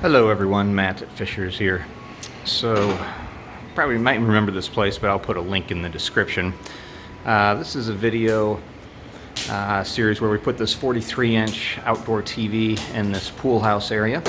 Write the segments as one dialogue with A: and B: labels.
A: Hello everyone, Matt at Fisher's here. So, probably might remember this place, but I'll put a link in the description. This is a video series where we put this 43-inch outdoor TV in this pool house area.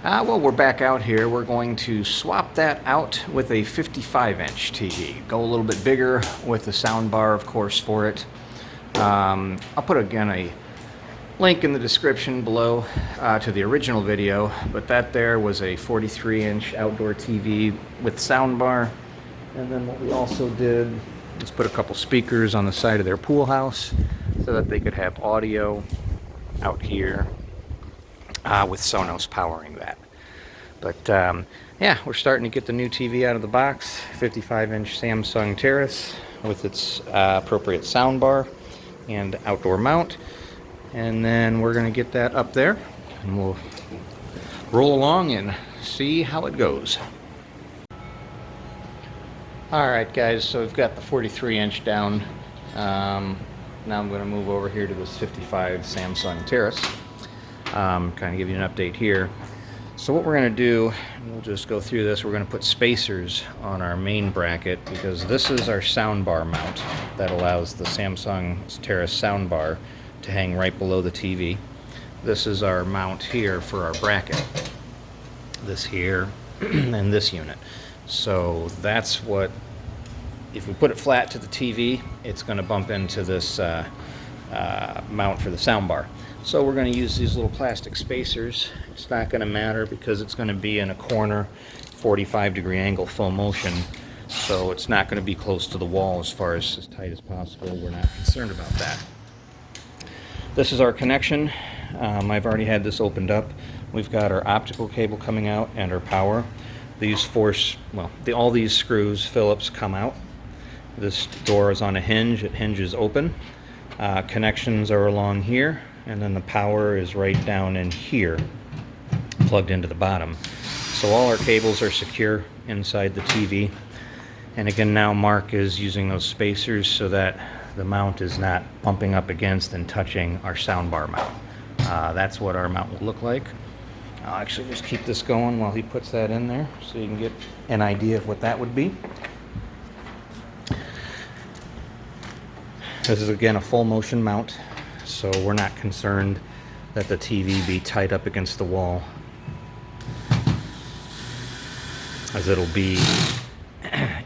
A: Well, we're back out here. We're going to swap that out with a 55-inch TV. Go a little bit bigger with the soundbar, of course, for it. I'll put, again, a link in the description below to the original video, but that there was a 43-inch outdoor TV with soundbar. And then what we also did is put a couple speakers on the side of their pool house so that they could have audio out here with Sonos powering that. But yeah, we're starting to get the new TV out of the box. 55-inch Samsung Terrace with its appropriate soundbar and outdoor mount. And then we're going to get that up there and we'll roll along and see how it goes. Alright guys, so we've got the 43-inch down. Now I'm going to move over here to this 55 Samsung Terrace. Kind of give you an update here. So what we're going to do, we'll just go through this, we're going to put spacers on our main bracket because this is our soundbar mount that allows the Samsung Terrace soundbar to hang right below the TV. This is our mount here for our bracket. This here and this unit. So that's what, if we put it flat to the TV, it's going to bump into this mount for the soundbar. So we're going to use these little plastic spacers. It's not going to matter because it's going to be in a corner, 45-degree angle, full motion. So it's not going to be close to the wall as tight as possible. We're not concerned about that. This is our connection. I've already had this opened up. We've got our optical cable coming out and our power. These all these screws, Phillips, come out. This door is on a hinge. It hinges open. Connections are along here, and then the power is right down in here, plugged into the bottom. So all our cables are secure inside the TV. And again, now Mark is using those spacers so that the mount is not bumping up against and touching our soundbar mount. That's what our mount will look like. I'll actually just keep this going while he puts that in there so you can get an idea of what that would be. This is again a full motion mount, so we're not concerned that the TV be tight up against the wall, as it'll be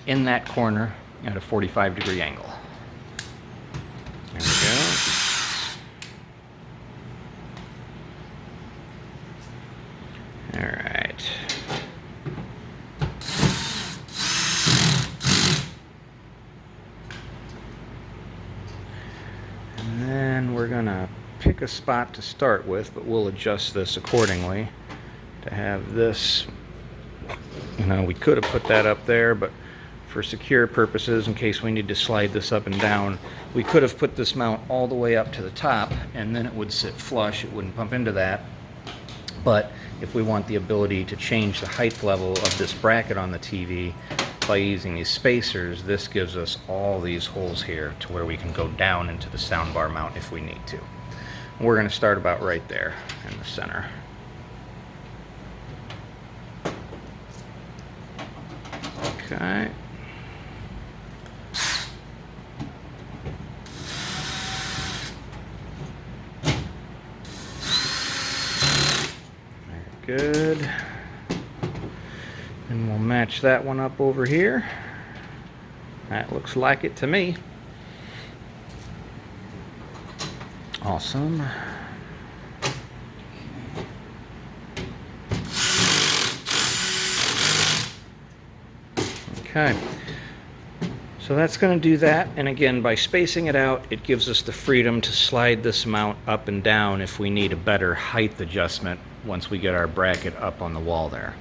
A: in that corner at a 45-degree angle. There we go. Alright. And then we're gonna pick a spot to start with, but we'll adjust this accordingly to have this. You know, we could have put that up there, but for secure purposes, in case we need to slide this up and down, we could have put this mount all the way up to the top and then it would sit flush, it wouldn't bump into that. But if we want the ability to change the height level of this bracket on the TV by using these spacers, this gives us all these holes here to where we can go down into the soundbar mount if we need to. We're going to start about right there in the center. Okay. Good. And we'll match that one up over here. That looks like it to me. Awesome. Okay. So that's going to do that, and again, by spacing it out, it gives us the freedom to slide this mount up and down if we need a better height adjustment once we get our bracket up on the wall there.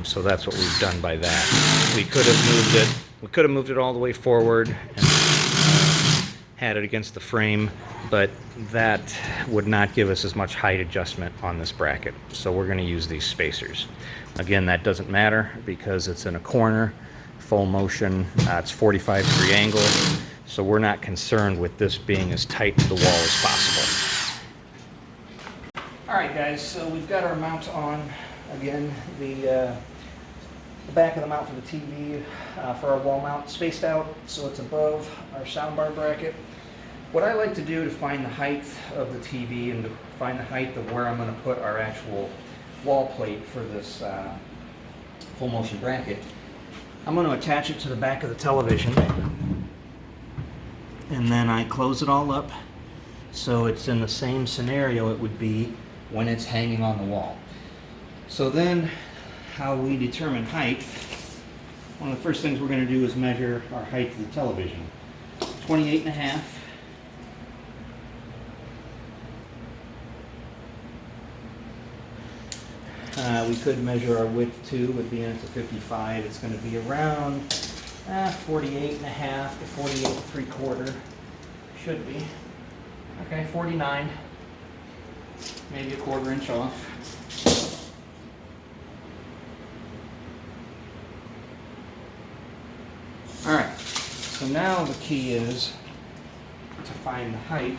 A: So that's what we've done by that. We could have moved it all the way forward and had it against the frame, but that would not give us as much height adjustment on this bracket. So we're going to use these spacers. Again, that doesn't matter because it's in a corner. Full motion, it's 45-degree angle, so we're not concerned with this being as tight to the wall as possible. Alright guys, so we've got our mount on. Again, the back of the mount for the TV for our wall mount spaced out so it's above our soundbar bracket. What I like to do to find the height of the TV and to find the height of where I'm going to put our actual wall plate for this full motion bracket, I'm going to attach it to the back of the television, and then I close it all up so it's in the same scenario it would be when it's hanging on the wall. So then how we determine height, one of the first things we're going to do is measure our height of the television. 28.5. We could measure our width too, but being it's a 55, it's going to be around 48.5 to 48.75. Should be. Okay, 49. Maybe a 1/4 inch off. Alright, so now the key is to find the height.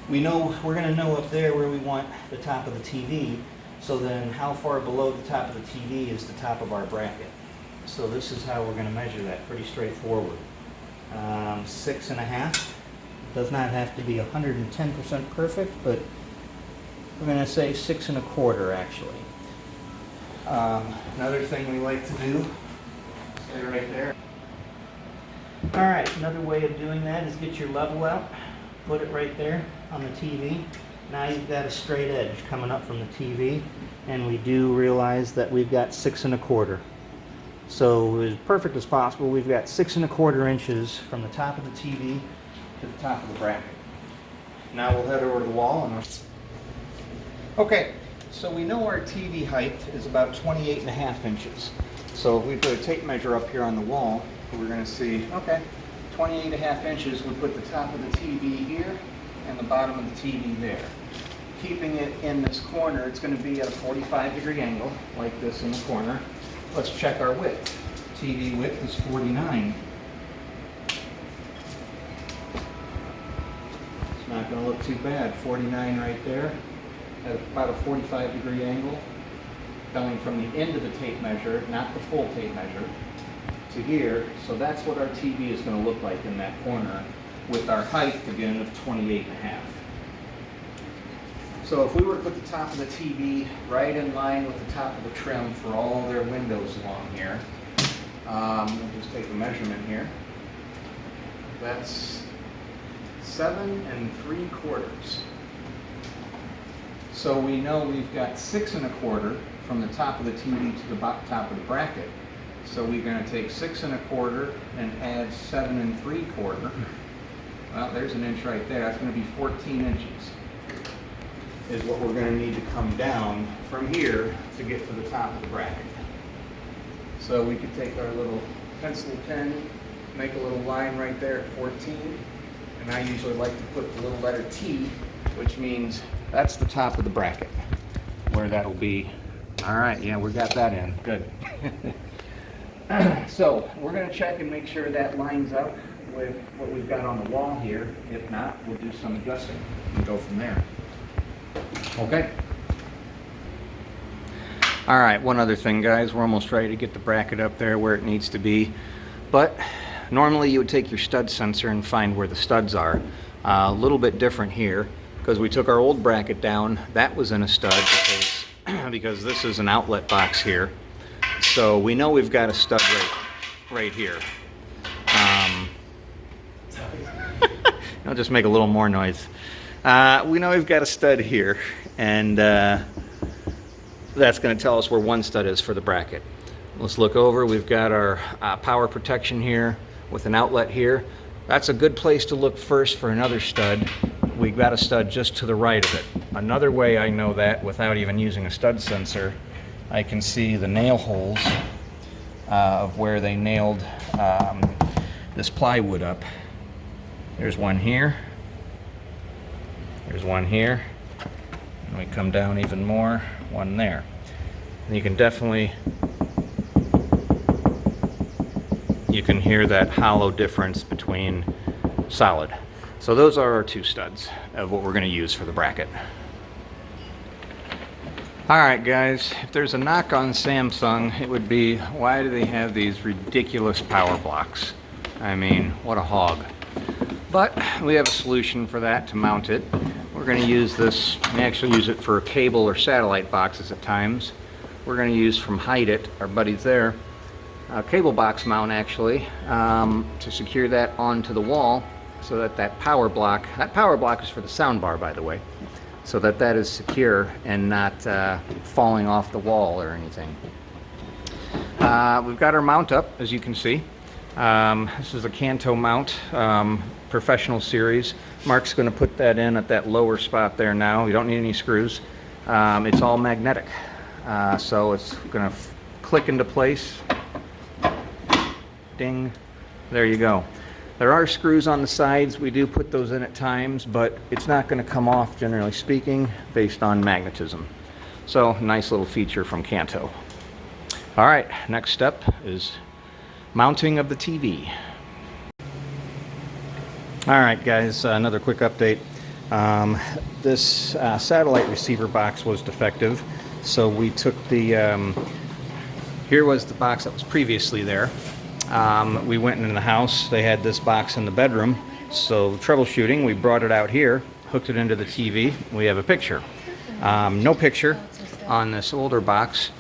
A: We know we're going to know up there where we want the top of the TV, so then how far below the top of the TV is the top of our bracket. So this is how we're going to measure that, pretty straightforward. 6.5. Does not have to be 110% perfect, but we're going to say 6 1/4 actually. Another thing we like to do, stay right there. Alright, another way of doing that is get your level out, put it right there on the TV. Now you've got a straight edge coming up from the TV, and we do realize that we've got 6 1/4. So as perfect as possible, we've got 6 1/4 inches from the top of the TV to the top of the bracket. Now we'll head over to the wall and okay, so we know our TV height is about 28.5 inches. So if we put a tape measure up here on the wall, we're going to see, okay, 28.5 inches would put the top of the TV here and the bottom of the TV there. Keeping it in this corner, it's going to be at a 45-degree angle, like this in the corner. Let's check our width. TV width is 49. It's not going to look too bad. 49 right there, at about a 45-degree angle, coming from the end of the tape measure, not the full tape measure, to here. So that's what our TV is going to look like in that corner, with our height again of 28.5. So if we were to put the top of the TV right in line with the top of the trim for all their windows along here, we'll just take a measurement here. That's 7 3/4. So we know we've got 6 1/4 from the top of the TV to the top of the bracket. So we're going to take 6 1/4 and add 7 3/4. Well, there's an inch right there. That's going to be 14 inches. Is what we're going to need to come down from here to get to the top of the bracket. So we could take our little pencil pen, make a little line right there at 14, and I usually like to put the little letter T, which means that's the top of the bracket, where that'll be. All right, yeah, we got that in. Good. So we're going to check and make sure that lines up with what we've got on the wall here. If not, we'll do some adjusting and go from there. Okay. All right, one other thing, guys. We're almost ready to get the bracket up there where it needs to be. But normally you would take your stud sensor and find where the studs are. A little bit different here, because we took our old bracket down. That was in a stud because this is an outlet box here. So we know we've got a stud right here. I'll just make a little more noise. We know we've got a stud here, and that's going to tell us where one stud is for the bracket. Let's look over. We've got our power protection here with an outlet here. That's a good place to look first for another stud. We've got a stud just to the right of it. Another way I know that without even using a stud sensor, I can see the nail holes of where they nailed this plywood up. There's one here. There's one here, and we come down even more, one there. And you can definitely, you can hear that hollow difference between solid. So those are our two studs of what we're going to use for the bracket. Alright guys, if there's a knock on Samsung, it would be, why do they have these ridiculous power blocks? I mean, what a hog. But we have a solution for that to mount it. We're going to use this, we actually use it for cable or satellite boxes at times. We're going to use from Hide It, our buddies there, a cable box mount actually, to secure that onto the wall so that that power block is for the soundbar, by the way, so that that is secure and not falling off the wall or anything. We've got our mount up, as you can see. This is a Kanto mount, professional series. Mark's going to put that in at that lower spot there now. You don't need any screws. It's all magnetic, so it's going to click into place. Ding. There you go. There are screws on the sides. We do put those in at times, but it's not going to come off, generally speaking, based on magnetism. So, nice little feature from Kanto. All right, next step is mounting of the TV. All right, guys, another quick update. This satellite receiver box was defective, so we took the, here was the box that was previously there. We went in the house, they had this box in the bedroom, so troubleshooting, we brought it out here, hooked it into the TV, we have a picture. No picture on this older box,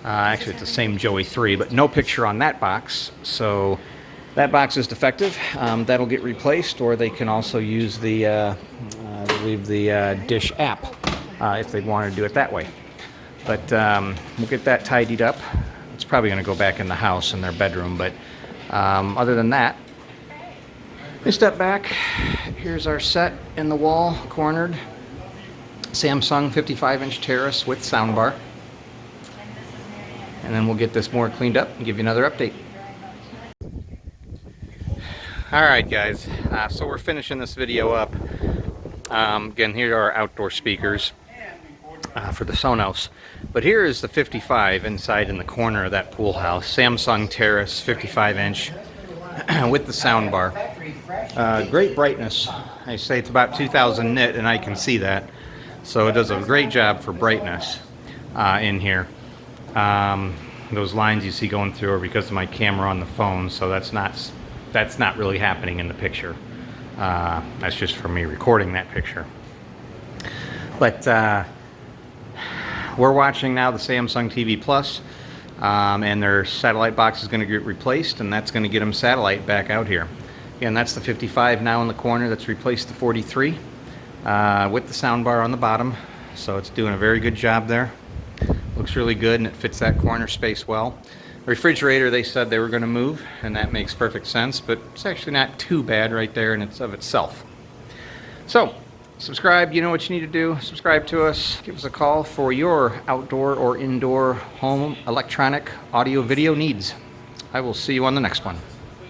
A: actually it's the same Joey 3, but no picture on that box, so that box is defective. That'll get replaced, or they can also use the, I believe the Dish app, if they want to do it that way. But we'll get that tidied up. It's probably going to go back in the house in their bedroom, but other than that, we step back. Here's our set in the wall, cornered. Samsung 55-inch Terrace with soundbar. And then we'll get this more cleaned up and give you another update. Alright guys, so we're finishing this video up. Again, here are our outdoor speakers for the Sonos. But here is the 55 inside in the corner of that pool house. Samsung Terrace 55-inch with the soundbar. Great brightness. I say it's about 2000 nit and I can see that. So it does a great job for brightness in here. Those lines you see going through are because of my camera on the phone, so that's not really happening in the picture. That's just for me recording that picture. But we're watching now the Samsung TV Plus, and their satellite box is going to get replaced, and that's going to get them satellite back out here. Again, that's the 55 now in the corner. That's replaced the 43 with the soundbar on the bottom, so it's doing a very good job there. Looks really good, and it fits that corner space well. The refrigerator, they said they were going to move, and that makes perfect sense, but it's actually not too bad right there in of itself. So, subscribe, you know what you need to do. Subscribe to us, give us a call for your outdoor or indoor home electronic audio video needs. I will see you on the next one.